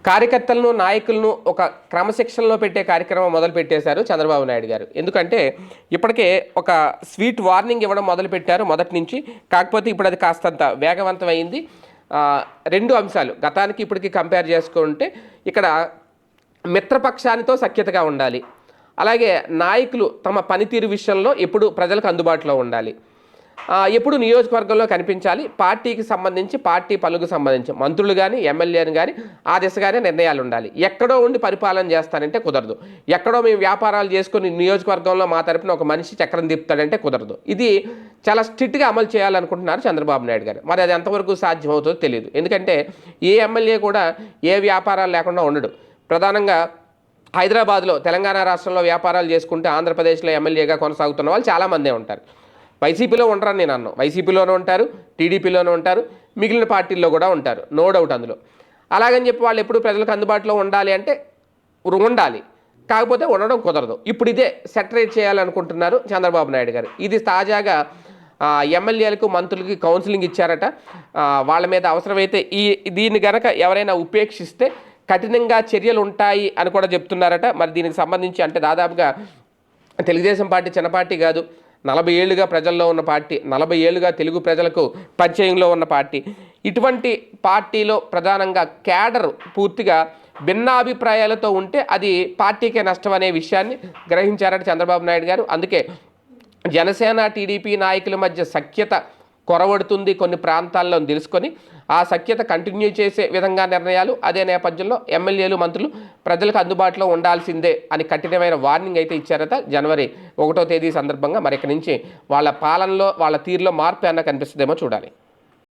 కార్యకర్తలను, నాయకులను ఒక క్రమశిక్షణలో పెట్టే కార్యక్రమం మొదలు పెట్టేశారు చంద్రబాబు నాయుడు గారు. ఎందుకంటే ఇప్పటికే ఒక స్వీట్ వార్నింగ్ ఇవ్వడం మొదలుపెట్టారు మొదటి నుంచి. కాకపోతే ఇప్పుడు అది కాస్తంత వేగవంతమైంది. రెండు అంశాలు గతానికి ఇప్పటికి కంపేర్ చేసుకుంటే ఇక్కడ మిత్రపక్షానితో సఖ్యతగా ఉండాలి, అలాగే నాయకులు తమ పనితీరు విషయంలో ఎప్పుడు ప్రజలకు అందుబాటులో ఉండాలి, ఎప్పుడు నియోజకవర్గంలో కనిపించాలి, పార్టీకి సంబంధించి పార్టీ పనులకు సంబంధించి మంత్రులు కానీ ఎమ్మెల్యేలు కానీ ఆ దిశగానే నిర్ణయాలు ఉండాలి. ఎక్కడో ఉండి పరిపాలన చేస్తానంటే కుదరదు. ఎక్కడో మేము వ్యాపారాలు చేసుకుని నియోజకవర్గంలో మా తరపున ఒక మనిషి చక్రం తిప్పుతాడంటే కుదరదు. ఇది చాలా స్ట్రిక్ట్గా అమలు చేయాలనుకుంటున్నారు చంద్రబాబు నాయుడు గారు. మరి అది ఎంతవరకు సాధ్యమవుతుందో తెలియదు. ఎందుకంటే ఏ ఎమ్మెల్యే కూడా ఏ వ్యాపారాలు లేకుండా ఉండడు. ప్రధానంగా హైదరాబాద్లో, తెలంగాణ రాష్ట్రంలో వ్యాపారాలు చేసుకుంటే ఆంధ్రప్రదేశ్లో ఎమ్మెల్యేగా కొనసాగుతున్న వాళ్ళు చాలామందే ఉంటారు. వైసీపీలో ఉండరని నేను అన్నాను. వైసీపీలోనే ఉంటారు, టీడీపీలోనే ఉంటారు, మిగిలిన పార్టీల్లో కూడా ఉంటారు, నో డౌట్ అందులో. అలాగని చెప్పి వాళ్ళు ఎప్పుడు ప్రజలకు అందుబాటులో ఉండాలి అంటే ఉండాలి, కాకపోతే ఉండడం కుదరదు. ఇప్పుడు ఇదే సెటరేట్ చేయాలనుకుంటున్నారు చంద్రబాబు నాయుడు గారు. ఇది తాజాగా ఎమ్మెల్యేలకు, మంత్రులకి కౌన్సిలింగ్ ఇచ్చారట. వాళ్ళ మీద అవసరమైతే దీన్ని గనక ఎవరైనా ఉపేక్షిస్తే కఠినంగా చర్యలు ఉంటాయి అని కూడా చెప్తున్నారట. మరి దీనికి సంబంధించి అంటే దాదాపుగా తెలుగుదేశం పార్టీ చిన్న పార్టీ కాదు, 40 ఏళ్ళుగా ప్రజల్లో ఉన్న పార్టీ, 40 ఏళ్ళుగా తెలుగు ప్రజలకు పరిచయంలో ఉన్న పార్టీ. ఇటువంటి పార్టీలో ప్రధానంగా క్యాడర్ పూర్తిగా భిన్నాభిప్రాయాలతో ఉంటే అది పార్టీకే నష్టం అనే విషయాన్ని గ్రహించారట చంద్రబాబు నాయుడు గారు. అందుకే జనసేన, టీడీపీ నాయకుల మధ్య సఖ్యత కొరవడుతుంది కొన్ని ప్రాంతాల్లో తెలుసుకొని ఆ సఖ్యత కంటిన్యూ చేసే విధంగా నిర్ణయాలు, అదే నేపథ్యంలో ఎమ్మెల్యేలు, మంత్రులు ప్రజలకు అందుబాటులో ఉండాల్సిందే అని కఠినమైన వార్నింగ్ అయితే ఇచ్చారట జనవరి 1వ తేదీ సందర్భంగా. మరి ఇక్కడి నుంచి వాళ్ళ పాలనలో, వాళ్ళ తీరులో మార్పు అన్న కనిపిస్తుందేమో చూడాలి.